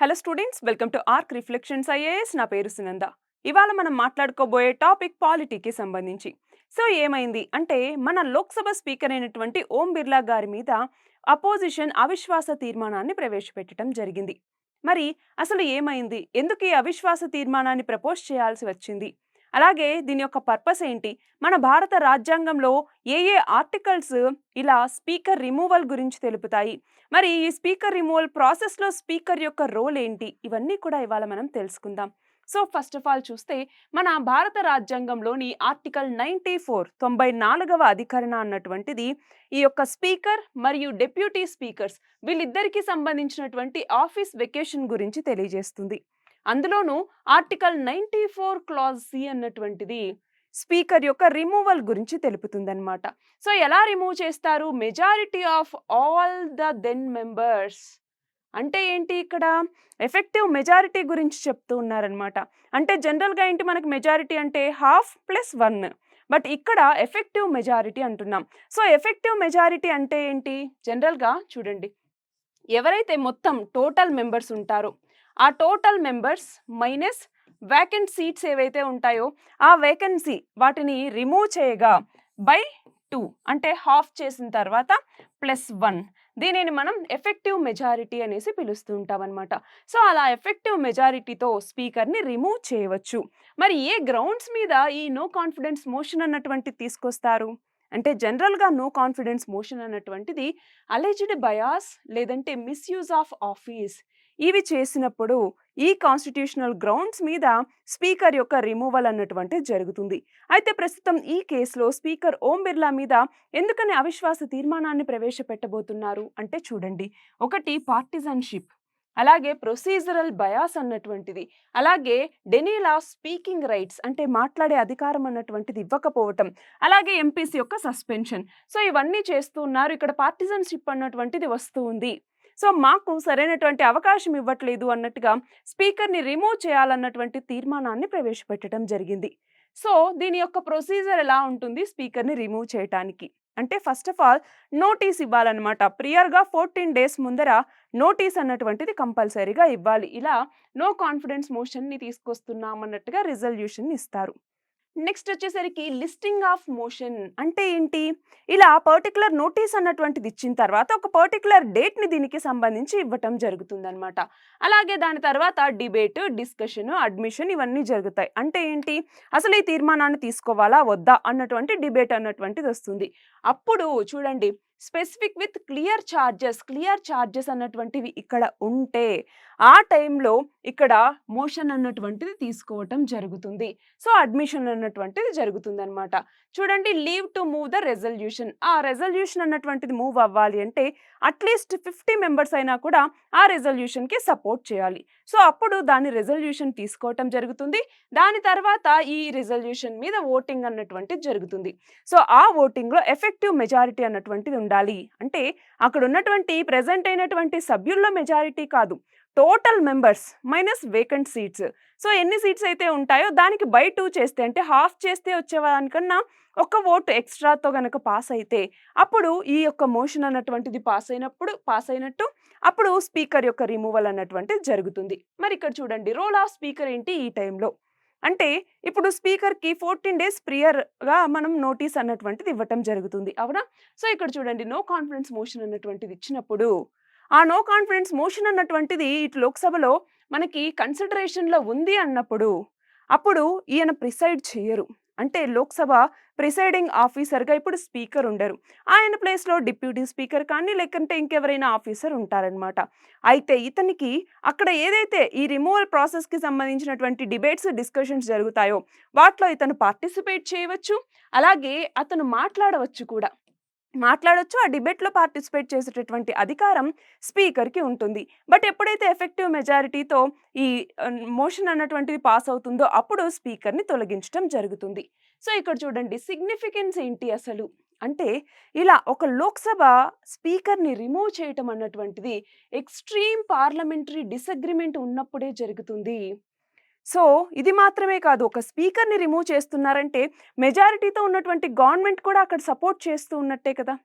Hello students, welcome to arc reflections IAS. నా పేరు సునంద. ఇవాళ మనం మాట్లాడుకోబోయే టాపిక్ పాలిటీకి సంబంధించి. సో ఏమైంది అంటే, మన లోక్సభ స్పీకర్ అయినటువంటి ఓం బిర్లా గారి మీద అపోజిషన్ అవిశ్వాస తీర్మానాన్ని ప్రవేశపెట్టడం జరిగింది. మరి అసలు ఏమైంది? ఎందుకు ఈ అవిశ్వాస తీర్మానాన్ని ప్రపోజ్ చేయాల్సి వచ్చింది? అలాగే దీని యొక్క పర్పస్ ఏంటి? మన భారత రాజ్యాంగంలో ఏ ఆర్టికల్స్ ఇలా స్పీకర్ రిమూవల్ గురించి తెలుపుతాయి? మరి ఈ స్పీకర్ రిమూవల్ ప్రాసెస్‌లో స్పీకర్ యొక్క రోల్ ఏంటి? ఇవన్నీ కూడా ఇవాళ మనం తెలుసుకుందాం. సో ఫస్ట్ ఆఫ్ ఆల్ చూస్తే, మన భారత రాజ్యాంగంలోని ఆర్టికల్ 94వ అధికరణ అన్నటువంటిది ఈ యొక్క స్పీకర్ మరియు డిప్యూటీ స్పీకర్స్ వీళ్ళిద్దరికీ సంబంధించినటువంటి ఆఫీస్ వెకేషన్ గురించి తెలియజేస్తుంది. అందులోనూ ఆర్టికల్ 94 క్లాజ్ సి అన్నటువంటిది స్పీకర్ యొక్క రిమూవల్ గురించి తెలుపుతుందన్నమాట. సో ఎలా రిమూవ్ చేస్తారు? Majority of all the then members. అంటే ఏంటి ఇక్కడ? ఎఫెక్టివ్ మెజారిటీ గురించి చెప్తూ ఉన్నారనమాట. అంటే జనరల్‌గా ఏంటి, మనకి మెజారిటీ అంటే హాఫ్ ప్లస్ 1. బట్ ఇక్కడ ఎఫెక్టివ్ మెజారిటీ అంటున్నాం. సో ఎఫెక్టివ్ మెజారిటీ అంటే ఏంటి? జనరల్‌గా చూడండి, ఎవరైతే మొత్తం టోటల్ మెంబర్స్ ఉంటారో, ఆ total members minus vacant seats ఏవైతే ఉంటాయో, ఆ వేకెన్సీ వాటిని రిమూవ్ చేయగా బై 2 అంటే హాఫ్ చేసిన తర్వాత ప్లస్ 1, దీనిని మనం ఎఫెక్టివ్ మెజారిటీ అనేసి పిలుస్తూ ఉంటాం అనమాట. సో అలా ఎఫెక్టివ్ మెజారిటీతో స్పీకర్ని రిమూవ్ చేయవచ్చు. మరి ఏ గ్రౌండ్స్ మీద ఈ నో కాన్ఫిడెన్స్ మోషన్ అన్నటువంటిది తీసుకొస్తారు అంటే, జనరల్‌గా నో కాన్ఫిడెన్స్ మోషన్ అన్నటువంటిది అలెజ్డ్ బయాస్ లేదంటే మిస్‌యూజ్ ఆఫ్ ఆఫీస్ ఇవి చేసినప్పుడు ఈ కాన్స్టిట్యూషనల్ గ్రౌండ్స్ మీద స్పీకర్ యొక్క రిమూవల్ అన్నటువంటిది జరుగుతుంది. అయితే ప్రస్తుతం ఈ కేసులో స్పీకర్ ఓం బిర్లా మీద ఎందుకని అవిశ్వాస తీర్మానాన్ని ప్రవేశపెట్టబోతున్నారు అంటే, చూడండి, ఒకటి పార్టిజన్షిప్, అలాగే ప్రొసీజరల్ బయాస్ అన్నటువంటిది, అలాగే డెనీల్ ఆఫ్ స్పీకింగ్ రైట్స్ అంటే మాట్లాడే అధికారం అన్నటువంటిది ఇవ్వకపోవటం, అలాగే ఎంపీసీ యొక్క సస్పెన్షన్. సో ఇవన్నీ చేస్తూ ఉన్నారు. ఇక్కడ పార్టిజన్షిప్ అన్నటువంటిది వస్తూ ఉంది. సో మాకు సరైనటువంటి అవకాశం ఇవ్వట్లేదు అన్నట్టుగా స్పీకర్ని రిమూవ్ చేయాలన్నటువంటి తీర్మానాన్ని ప్రవేశపెట్టడం జరిగింది. సో దీని యొక్క ప్రొసీజర్ ఎలా ఉంటుంది స్పీకర్ని రిమూవ్ చేయటానికి అంటే, ఫస్ట్ ఆఫ్ ఆల్ నోటీస్ ఇవ్వాలన్నమాట. ప్రియర్గా 14 డేస్ ముందర నోటీస్ అన్నటువంటిది కంపల్సరీగా ఇవ్వాలి. ఇలా నో కాన్ఫిడెన్స్ మోషన్ని తీసుకొస్తున్నాం అన్నట్టుగా రిజల్యూషన్ ఇస్తారు. నెక్స్ట్ వచ్చేసరికి లిస్టింగ్ ఆఫ్ మోషన్ అంటే ఏంటి? ఇలా పర్టికులర్ నోటీస్ అన్నటువంటిది ఇచ్చిన తర్వాత ఒక పర్టికులర్ డేట్‌ని దీనికి సంబంధించి ఇవ్వటం జరుగుతుందన్నమాట. అలాగే దాని తర్వాత డిబేట్, డిస్కషన్, అడ్మిషన్ ఇవన్నీ జరుగుతాయి. అంటే ఏంటి? అసలు ఈ తీర్మానాన్ని తీసుకోవాలా? వద్దా? అన్నటువంటి డిబేట్ అన్నటువంటిది వస్తుంది. అప్పుడు చూడండి, స్పెసిఫిక్ విత్ క్లియర్ చార్జెస్ అన్నటువంటివి ఇక్కడ ఉంటే ఆ టైంలో ఇక్కడ మోషన్ అన్నటువంటిది తీసుకోవటం జరుగుతుంది. సో అడ్మిషన్ అన్నటువంటిది జరుగుతుందన్నమాట. చూడండి, leave to move the resolution. ఆ రెజల్యూషన్ అన్నటువంటిది మూవ్ అవ్వాలి అంటే అట్లీస్ట్ 50 మెంబర్స్ అయినా కూడా ఆ రెజల్యూషన్‌కి సపోర్ట్ చేయాలి. సో అప్పుడు దాని రెజల్యూషన్ తీసుకోవటం జరుగుతుంది. దాని తర్వాత ఈ రెజల్యూషన్ మీద ఓటింగ్ అన్నటువంటిది జరుగుతుంది. సో ఆ ఓటింగ్‌లో ఎఫెక్టివ్ మెజారిటీ అన్నటువంటిది ఉండాలి. అంటే అక్కడ ఉన్నటువంటి ప్రెజెంట్ అయినటువంటి సభ్యుల్లో మెజారిటీ కాదు, total members minus vacant seats. So ఎన్ని సీట్స్ అయితే ఉంటాయో దానికి బై 2 చేస్తే, అంటే హాఫ్ చేస్తే వచ్చేదానికన్నా ఒక ఓటు ఎక్స్ట్రాతో గనక పాస్ అయితే అప్పుడు ఈ యొక్క మోషన్ అన్నటువంటిది పాస్ అయినట్టు. అప్పుడు స్పీకర్ యొక్క రిమూవల్ అన్నటువంటిది జరుగుతుంది. మరి ఇక్కడ చూడండి, రోల్ ఆఫ్ స్పీకర్ ఏంటి ఈ టైంలో అంటే, ఇప్పుడు స్పీకర్‌కి 14 డేస్ ప్రియర్‌గా మనం నోటీస్ అన్నటువంటిది ఇవ్వటం జరుగుతుంది. అవునా? సో ఇక్కడ చూడండి, నో కాన్ఫిడెన్స్ మోషన్ అన్నటువంటిది ఇచ్చినప్పుడు ఆ నో కాన్ఫిడెన్స్ మోషన్ అన్నటువంటిది ఇటు లోక్సభలో మనకి కన్సిడరేషన్‌లో ఉంది అన్నప్పుడు, అప్పుడు ఈయన ప్రిసైడ్ చేయరు. అంటే లోక్సభ ప్రిసైడింగ్ ఆఫీసర్‌గా ఇప్పుడు స్పీకర్ ఉండరు. ఆయన ప్లేస్‌లో డిప్యూటీ స్పీకర్ కానీ లేకంటే ఇంకెవరైనా ఆఫీసర్ ఉంటారనమాట. అయితే ఇతనికి అక్కడ ఏదైతే ఈ రిమూవల్ ప్రాసెస్‌కి సంబంధించినటువంటి డిబేట్స్, డిస్కషన్స్ జరుగుతాయో వాటిలో ఇతను పార్టిసిపేట్ చేయవచ్చు. అలాగే అతను మాట్లాడవచ్చు కూడా. మాట్లాడొచ్చు. ఆ డిబేట్‌లో పార్టిసిపేట్ చేసేటటువంటి అధికారం స్పీకర్‌కి ఉంటుంది. బట్ ఎప్పుడైతే ఎఫెక్టివ్ మెజారిటీతో ఈ మోషన్ అన్నటువంటిది పాస్ అవుతుందో అప్పుడు స్పీకర్‌ని తొలగించడం జరుగుతుంది. సో ఇక్కడ చూడండి, సిగ్నిఫికెన్స్ ఏంటి అసలు? అంటే ఇలా ఒక లోక్సభ స్పీకర్‌ని రిమూవ్ చేయటం అన్నటువంటిది ఎక్స్‌ట్రీమ్ పార్లమెంటరీ డిసగ్రీమెంట్ ఉన్నప్పుడే జరుగుతుంది. సో ఇది మాత్రమే కాదు, ఒక స్పీకర్‌ని రిమూవ్ చేస్తున్నారంటే మెజారిటీతో ఉన్నటువంటి గవర్నమెంట్ కూడా అక్కడ సపోర్ట్ చేస్తూ ఉన్నట్టే కదా!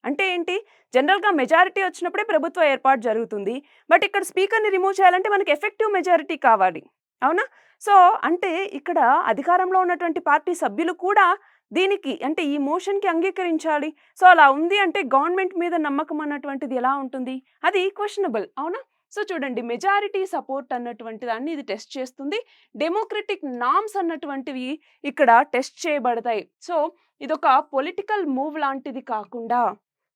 అంటే ఏంటి? జనరల్‌గా మెజారిటీ వచ్చినప్పుడే ప్రభుత్వ ఏర్పాటు జరుగుతుంది. బట్ ఇక్కడ స్పీకర్‌ని రిమూవ్ చేయాలంటే మనకి ఎఫెక్టివ్ మెజారిటీ కావాలి. అవునా? సో, అంటే ఇక్కడ అధికారంలో ఉన్నటువంటి పార్టీ సభ్యులు కూడా దీనికి అంటే ఈ మోషన్‌కి అంగీకరించాలి. సో, అలా ఉంది అంటే గవర్నమెంట్ మీద నమ్మకం అన్నటువంటిది ఎలా ఉంటుంది? అది క్వెషనబుల్. అవునా? సో, చూడండి మెజారిటీ సపోర్ట్ అన్నటువంటి దాన్ని ఇది టెస్ట్ చేస్తుంది. డెమోక్రటిక్ నార్మ్స్ అన్నటువంటివి ఇక్కడ టెస్ట్ చేయబడతాయి. సో, ఇదొక పొలిటికల్ మూవ్ లాంటిది కాకుండా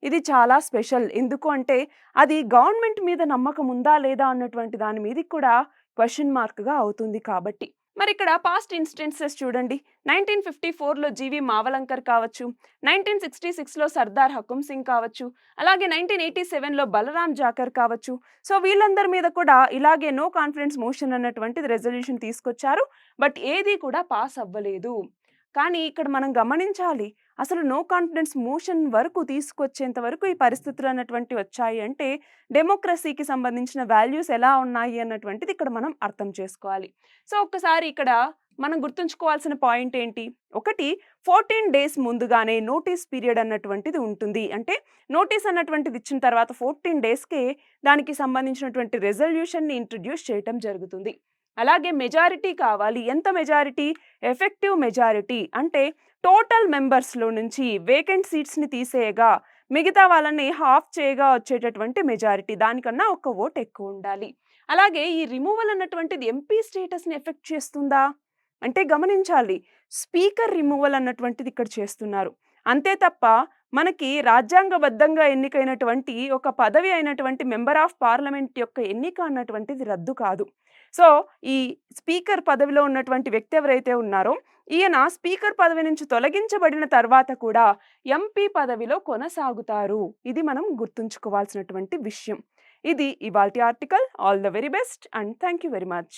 ఇది చాలా స్పెషల్. ఎందుకు అంటే అది గవర్నమెంట్ మీద నమ్మకం ఉందా? లేదా? అన్నటువంటి దాని మీదకి కూడా క్వెషన్ మార్క్‌గా అవుతుంది కాబట్టి. మరిక్కడ పాస్ట్ ఇన్స్టెన్సెస్ చూడండి. 1954లో జీవి మావలంకర్ కావచ్చు, 1966లో సర్దార్ హకుమ్ సింగ్ కావచ్చు, అలాగే 1987లో బలరాం జాకర్ కావచ్చు. సో, వీళ్ళందరి మీద కూడా ఇలాగే నో కాన్ఫిడెన్స్ మోషన్ అన్నటువంటిది రెజల్యూషన్ తీసుకొచ్చారు. బట్ ఏది కూడా పాస్ అవ్వలేదు. కానీ ఇక్కడ మనం గమనించాలి. అసలు నో కాన్ఫిడెన్స్ మోషన్ వరకు తీసుకొచ్చేంత వరకు ఈ పరిస్థితులు అన్నటువంటివి వచ్చాయి అంటే, డెమోక్రసీకి సంబంధించిన వాల్యూస్ ఎలా ఉన్నాయి అన్నటువంటిది ఇక్కడ మనం అర్థం చేసుకోవాలి. సో, ఒక్కసారి ఇక్కడ మనం గుర్తుంచుకోవాల్సిన పాయింట్ ఏంటి? ఒకటి 14 డేస్ ముందుగానే నోటీస్ పీరియడ్ అన్నటువంటిది ఉంటుంది. అంటే నోటీస్ అన్నటువంటిది ఇచ్చిన తర్వాత 14 డేస్‌కే దానికి సంబంధించినటువంటి రెజల్యూషన్‌ని ఇంట్రొడ్యూస్ చేయటం జరుగుతుంది. అలాగే మెజారిటీ కావాలి. ఎంత మెజారిటీ? Effective majority. అంటే టోటల్ మెంబర్స్‌లో నుంచి వేకెంట్ సీట్స్‌ని తీసేయగా, మిగతా వాళ్ళని హాఫ్ చేయగా వచ్చేటటువంటి మెజారిటీ. దానికన్నా ఒక ఓట్ ఎక్కువుండాలి. అలాగే ఈ రిమూవల్ అన్నటువంటిది ఎంపీ స్టేటస్‌ని ఎఫెక్ట్ చేస్తుందా? అంటే గమనించాలి. స్పీకర్ రిమూవల్ అన్నటువంటిది ఇక్కడ చేస్తున్నారు. అంతే తప్ప మనకి రాజ్యాంగబద్ధంగా ఎన్నికైనటువంటి ఒక పదవి అయినటువంటి మెంబర్ ఆఫ్ పార్లమెంట్ యొక్క ఎన్నిక అన్నటువంటిది రద్దు కాదు. సో, ఈ స్పీకర్ పదవిలో ఉన్నటువంటి వ్యక్తి ఎవరైతే ఉన్నారో, ఈయన స్పీకర్ పదవి నుంచి తొలగించబడిన తర్వాత కూడా ఎంపీ పదవిలో కొనసాగుతారు. ఇది మనం గుర్తుంచుకోవాల్సినటువంటి విషయం. ఇది ఇవాల్టి article. All the very best and thank you very much.